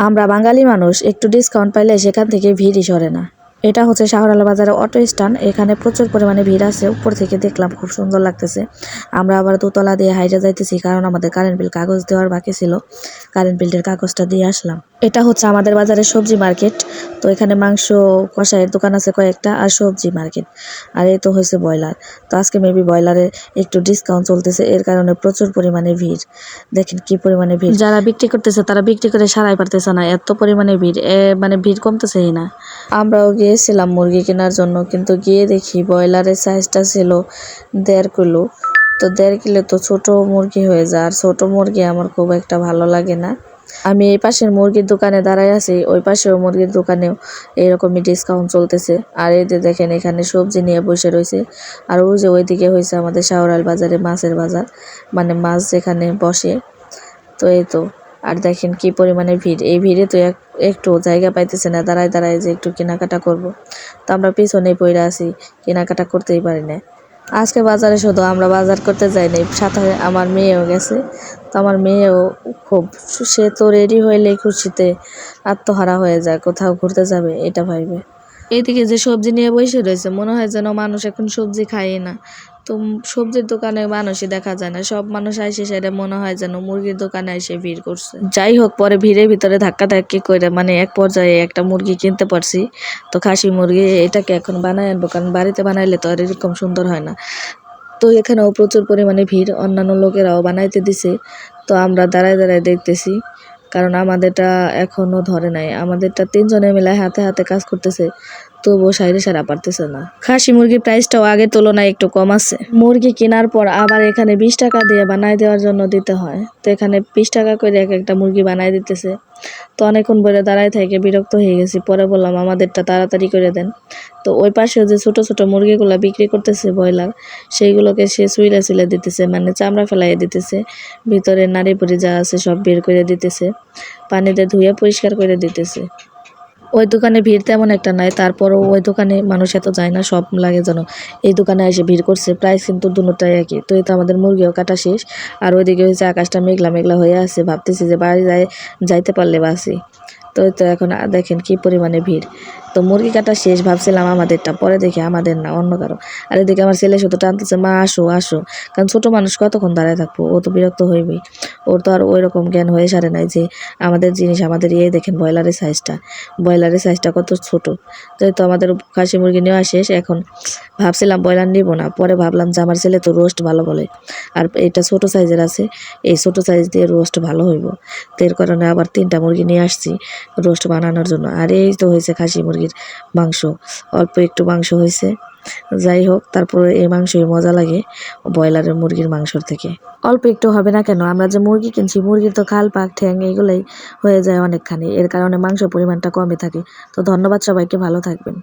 আমরা বাঙালি মানুষ একটু ডিসকাউন্ট পাইলে সেখান থেকে ভিড়ই সরে না। এটা হচ্ছে শাহরালা বাজারে অটো স্ট্যান্ড। এখানে প্রচুর পরিমাণে ভিড় আছে। উপর থেকে দেখলাম খুব সুন্দর লাগতেছে। আমরা আবার দোতলা দিয়ে হাইটে যাইতেছি, কারণ আমাদের কারেন্ট বিল কাগজ দেওয়ার বাকি ছিল। কারেন্ট বিলের কাগজটা দিয়ে আসলাম। এটা হচ্ছে আমাদের বাজারের সবজি মার্কেট। তো এখানে মাংস কষাইয়ের দোকান আছে কয়েকটা, আর সবজি মার্কেট। আর এই তো হয়েছে ব্রয়লার। তো আজকে মেবি ব্রয়লারে একটু ডিসকাউন্ট চলতেছে, এর কারণে প্রচুর পরিমাণে ভিড়। দেখেন কি পরিমাণে ভিড়। যারা বিক্রি করতেছে তারা বিক্রি করে সারাই পারতেছে না, এত পরিমাণে ভিড়। মানে ভিড় কমতেছেই না। আমরাও গিয়েছিলাম মুরগি কেনার জন্য, কিন্তু গিয়ে দেখি ব্রয়লারের সাইজটা ছিল 1.5 কিলো। তো 1.5 কিলো তো ছোট মুরগি হয়ে যায়, আর ছোট মুরগি আমার খুব একটা ভালো লাগে না। আমি এই পাশের মুরগির দোকানে দাঁড়ায় আছি, ওই পাশেও মুরগির দোকানেও এরকমই ডিসকাউন্ট চলতেছে। আর এই যে দেখেন এখানে সবজি নিয়ে বসে রয়েছে। আর ওই যে ওইদিকে হয়েছে আমাদের শাহরাল বাজারে মাছের বাজার, মানে মাছ যেখানে বসে। তো এই তো, আর দেখেন কি পরিমাণে ভিড়। এই ভিড়ে তো একটু জায়গা পাইতেছে না দাঁড়ায় দাঁড়ায় যে একটু কেনাকাটা করব। তো আমরা পিছনেই পড়ে আছি, কেনাকাটা করতেই পারি না। আজকে বাজারে শুধু আমরা বাজার করতে যাই নাই, সাথে আমার মেয়েও গেছে। তো আমার মেয়েও খুব, সে তো রেডি হইলেই খুশিতে আত্মহারা হয়ে যায়, কোথাও ঘুরতে যাবে এটা ভাইবে। এইদিকে যে সবজি নিয়ে বসে রয়েছে, মনে হয় যেন মানুষ এখন সবজি খায় না। তো সবজির দোকানে মানুষই দেখা যায় না, সব মানুষ আইসে সেটা মনে হয় যেন মুরগির দোকানে এসে ভিড় করছে। যাই হোক, পরে ভিড়ের ভিতরে ধাক্কি করে মানে এক পর্যায়ে একটা মুরগি কিনতে পারছি। তো খাসি মুরগি, এটাকে এখন বানায় আনবো, কারণ বাড়িতে বানাইলে তো আর এরকম সুন্দর হয় না। তো এখানেও প্রচুর পরিমাণে ভিড়, অন্যান্য লোকেরাও বানাইতে দিছে। তো আমরা দাঁড়ায় দাঁড়ায় দেখতেছি, কারণ আমাদেরটা এখনো ধরে নাই। আমাদেরটা 3 জনে মিলে হাতে হাতে কাজ করতেছে, তবুও সাইডে সারা পারতেছে না। খাসি মুরগির প্রাইসটাও আগের তুলনায় একটু কম আছে। মুরগি কেনার পর আবার এখানে 20 টাকা দিয়ে বানায় দেওয়ার জন্য দিতে হয়। তো এখানে 20 টাকা করে এক একটা মুরগি বানায় দিতেছে। তো অনেকক্ষণ বলে দাঁড়ায় থেকে বিরক্ত হয়ে গেছি। পরে বললাম আমাদেরটা তাড়াতাড়ি করে দেন। তো ওই পাশেও যে ছোট ছোট মুরগিগুলো বিক্রি করতেছে ব্রয়লার, সেইগুলোকে সে চুইলা দিতেছে, মানে চামড়া ফেলাইয়া দিতেছে। ভিতরে নাড়ি ভুড়ি যা আছে সব বের করে দিতেছে, পানিতে ধুয়ে পরিষ্কার করে দিতেছে। ওই দোকানে ভিড় তেমন একটা নাই, তারপরও ওই দোকানে মানুষ এত যায় না। সব লাগে যেন এই দোকানে এসে ভিড় করছে। প্রাইস কিন্তু দুটোটাই একই। তো এই তো আমাদের মুরগিও কাটা শেষ। আর ওইদিকে হয়েছে আকাশটা মেঘলা মেঘলা হয়ে আছে, ভাবতেছি যে বাড়ি যাইতে পারলে বাসি। তো এই তো এখন দেখেন কি পরিমাণে ভিড়। তো মুরগি কাটা শেষ, ভাবছিলাম আমাদেরটা, পরে দেখি আমাদের না, অন্য কারো। আর এদিকে আমার ছেলে শুধু টানতেছে, মা আসো আসো। কারণ ছোট মানুষ কতক্ষণ দাঁড়ায় থাকবো, ও তো বিরক্ত হইবেই। ওর তো আর ওই রকম জ্ঞান হয়ে সারে নাই যে আমাদের জিনিস আমাদের। ইয়ে দেখেন ব্রয়লারের সাইজটা কত ছোট। তো এই তো আমাদের খাসি মুরগি নেওয়া শেষ। এখন ভাবছিলাম ব্রয়লার নিব না, পরে ভাবলাম যে আমার ছেলে তো রোস্ট ভালো বলে, আর এটা ছোট সাইজের আছে, এই ছোট সাইজ দিয়ে রোস্ট ভালো হইব। তো এর কারণে আবার 3টা মুরগি নিয়ে আসছি রোস্ট বানানোর জন্য। আর এই তো হয়েছে খাসি মুরগির মাংস, অল্প একটু মাংস হয়েছে। যাই হোক, তারপরে এই মাংসই মজা লাগে ব্রয়লারের মুরগির মাংসর থেকে। অল্প একটু হবে না কেন, আমরা যে মুরগি কিনছি, মুরগির তো খাল পাক ঠ্যাং এগুলোই হয়ে যায় অনেকখানি, এর কারণে মাংসের পরিমাণটা কমে থাকে। তো ধন্যবাদ সবাইকে, ভালো থাকবেন।